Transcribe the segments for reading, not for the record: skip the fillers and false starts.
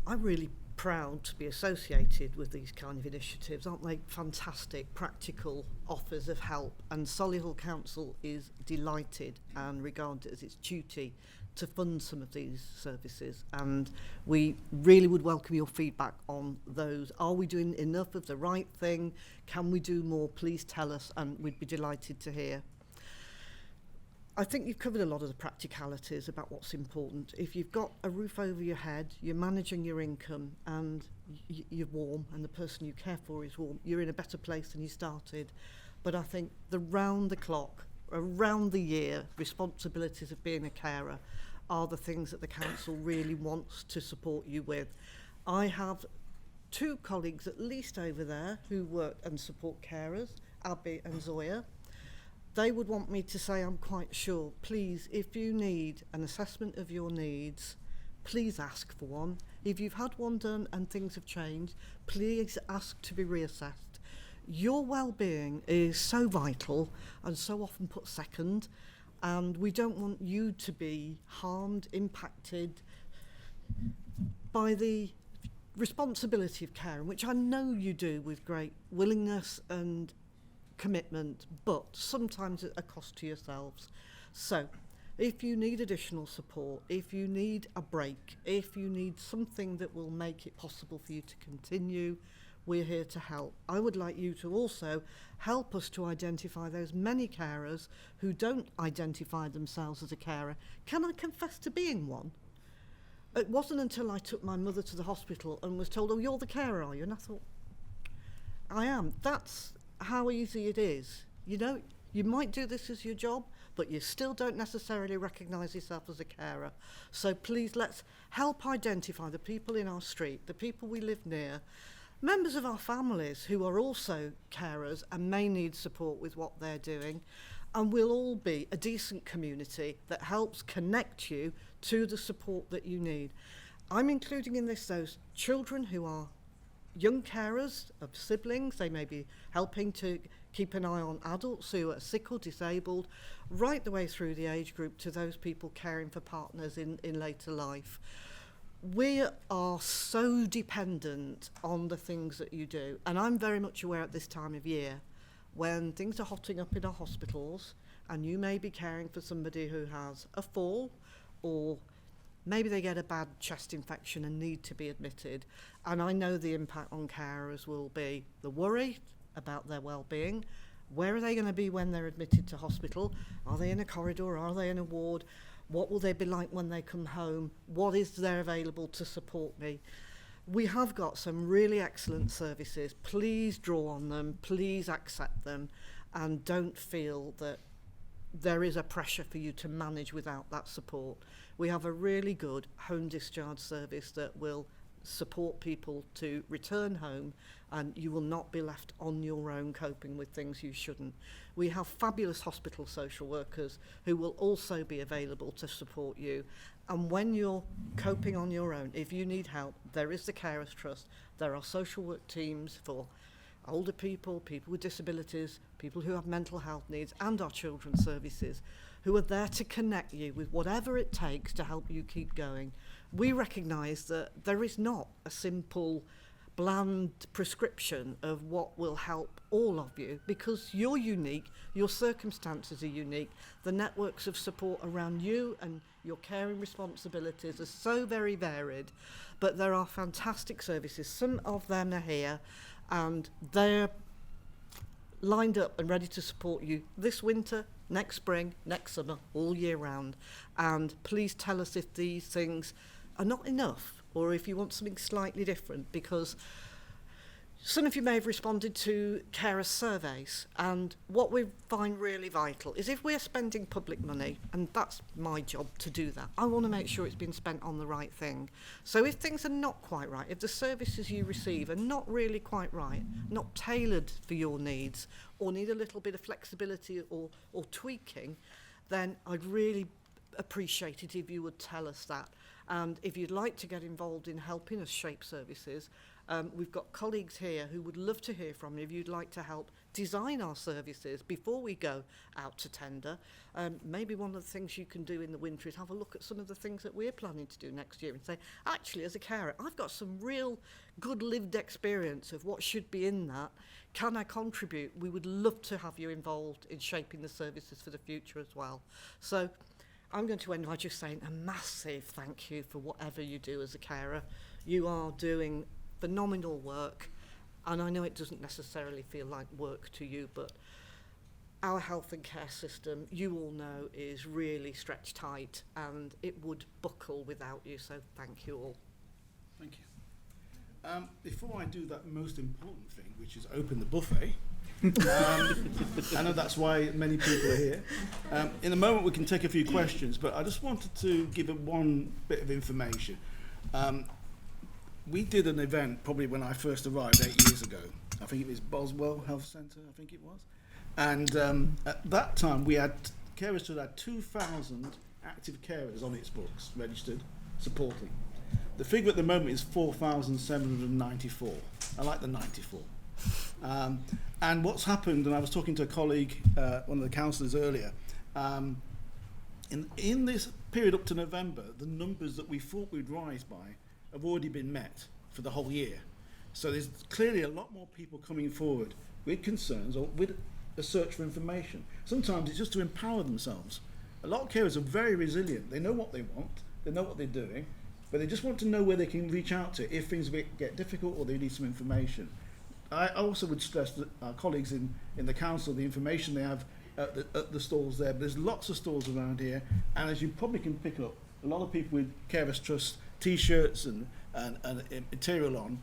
I'm really proud to be associated with these kind of initiatives. Aren't they fantastic, practical offers of help? And Solihull Council is delighted and regards it as its duty to fund some of these services. And we really would welcome your feedback on those. Are we doing enough of the right thing? Can we do more? Please tell us, and we'd be delighted to hear. I think you've covered a lot of the practicalities about what's important. If you've got a roof over your head, you're managing your income, and you're warm, and the person you care for is warm, you're in a better place than you started. But I think the round the clock, around the year, responsibilities of being a carer are the things that the council really wants to support you with. I have 2 colleagues at least over there who work and support carers, Abby and Zoya. They would want me to say, I'm quite sure, please, if you need an assessment of your needs, please ask for one. If you've had one done and things have changed, please ask to be reassessed. Your well-being is so vital and so often put second, and we don't want you to be harmed, impacted by the responsibility of caring, which I know you do with great willingness and commitment, but sometimes at a cost to yourselves. So if you need additional support, if you need a break, if you need something that will make it possible for you to continue, we're here to help. I would like you to also help us to identify those many carers who don't identify themselves as a carer. Can I confess to being one? It wasn't until I took my mother to the hospital and was told, oh, you're the carer, are you? And I thought, I am. That's how easy it is. You know, you might do this as your job, but you still don't necessarily recognise yourself as a carer. So please, let's help identify the people in our street, the people we live near, members of our families who are also carers and may need support with what they're doing, and we'll all be a decent community that helps connect you to the support that you need. I'm including in this those children who are young carers of siblings. They may be helping to keep an eye on adults who are sick or disabled, right the way through the age group to those people caring for partners in later life. We are so dependent on the things that you do, and I'm very much aware at this time of year when things are hotting up in our hospitals and you may be caring for somebody who has a fall, or maybe they get a bad chest infection and need to be admitted. And I know the impact on carers will be the worry about their well-being. Where are they going to be when they're admitted to hospital? Are they in a corridor? Are they in a ward? What will they be like when they come home? What is there available to support me? We have got some really excellent services. Please draw on them. Please accept them. And don't feel that there is a pressure for you to manage without that support. We have a really good home discharge service that will support people to return home, and you will not be left on your own coping with things you shouldn't. We have fabulous hospital social workers who will also be available to support you. And when you're coping on your own, if you need help, there is the Carers Trust. There are social work teams for older people, people with disabilities, people who have mental health needs, and our children's services, who are there to connect you with whatever it takes to help you keep going. We recognise that there is not a simple, bland prescription of what will help all of you, because you're unique, your circumstances are unique, the networks of support around you and your caring responsibilities are so very varied, but there are fantastic services. Some of them are here and they're lined up and ready to support you this winter, next spring, next summer, all year round. And please tell us if these things are not enough or if you want something slightly different, because some of you may have responded to carer surveys, and what we find really vital is if we're spending public money, and that's my job to do that, I want to make sure it's been spent on the right thing. So if things are not quite right, if the services you receive are not really quite right, not tailored for your needs, or need a little bit of flexibility or tweaking, then I'd really appreciate it if you would tell us that. And if you'd like to get involved in helping us shape services, we've got colleagues here who would love to hear from you if you'd like to help design our services before we go out to tender. Maybe one of the things you can do in the winter is have a look at some of the things that we're planning to do next year and say, actually, as a carer, I've got some real good lived experience of what should be in that. Can I contribute? We would love to have you involved in shaping the services for the future as well. So I'm going to end by just saying a massive thank you for whatever you do as a carer. You are doing phenomenal work, and I know it doesn't necessarily feel like work to you, but our health and care system, you all know, is really stretched tight, and it would buckle without you, so thank you all. Thank you. Before I do that most important thing, which is open the buffet, I know that's why many people are here. In a moment we can take a few questions, but I just wanted to give one bit of information. We did an event probably when I first arrived 8 years ago. I think it was Boswell Health Centre, I think it was. And at that time we had, Carers Trust had 2,000 active carers on its books, registered, supporting. The figure at the moment is 4,794. I like the 94. And what's happened, and I was talking to a colleague, one of the councillors earlier, in this period up to November, the numbers that we thought we'd rise by have already been met for the whole year. So there's clearly a lot more people coming forward with concerns or with a search for information. Sometimes it's just to empower themselves. A lot of carers are very resilient. They know what they want, they know what they're doing, but they just want to know where they can reach out to if things get difficult or they need some information. I also would stress that our colleagues in the council, the information they have at the stalls there, but there's lots of stalls around here, and as you probably can pick up, a lot of people with Carers Trust t-shirts and material on.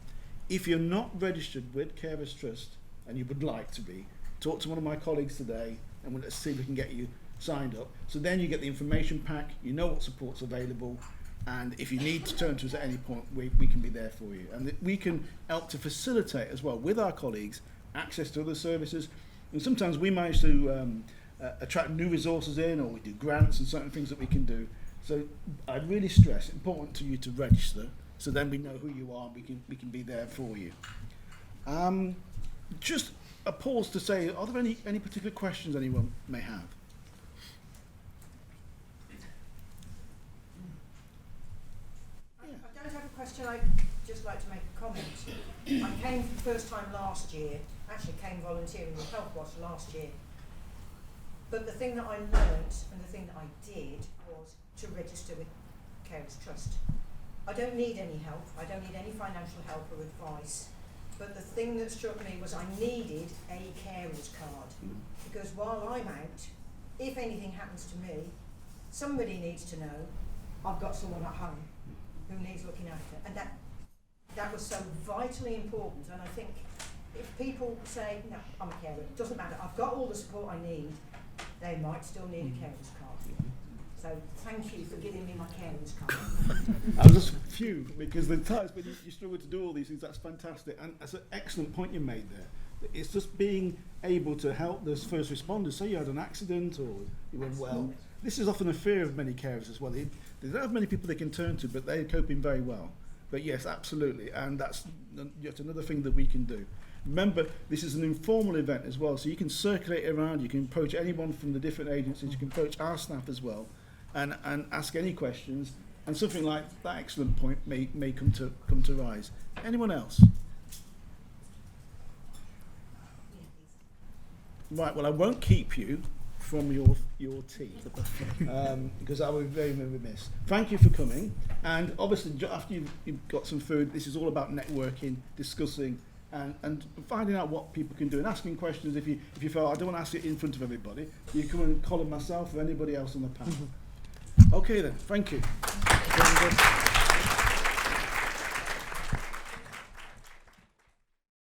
If you're not registered with Carers Trust, and you would like to be, talk to one of my colleagues today, and we'll see if we can get you signed up. So then you get the information pack, you know what support's available, and if you need to turn to us at any point, we can be there for you. And we can help to facilitate as well with our colleagues access to other services. And sometimes we manage to attract new resources in, or we do grants and certain things that we can do. So I really stress it's important to you to register, so then we know who you are and we can be there for you. Just a pause to say, are there any particular questions anyone may have? I don't have a question, I'd just like to make a comment. I came for the first time last year, actually came volunteering with Health Watch last year. But the thing that I learnt and the thing that I did was to register with Carers Trust. I don't need any help, I don't need any financial help or advice, but the thing that struck me was I needed a carer's card, because while I'm out, if anything happens to me, somebody needs to know I've got someone at home who needs looking after, and that was so vitally important. And I think if people say, no, I'm a carer, it doesn't matter, I've got all the support I need, they might still need a carer's card. So thank you for giving me my carer's card. I was just few, because the times when you struggle to do all these things, that's fantastic. And that's an excellent point you made there. It's just being able to help those first responders. Say you had an accident or you went well. This is often a fear of many carers as well. They don't have many people they can turn to, but they're coping very well. But yes, absolutely. And that's yet another thing that we can do. Remember, this is an informal event as well, so you can circulate around, you can approach anyone from the different agencies, you can approach our staff as well, and ask any questions, and something like that excellent point may come to rise. Anyone else? Right, well I won't keep you from your tea, because I would be very remiss. Thank you for coming, and obviously after you've got some food, this is all about networking, discussing, and finding out what people can do and asking questions. If you feel I don't want to ask it in front of everybody, you come and call on myself or anybody else on the panel. Okay then, thank you.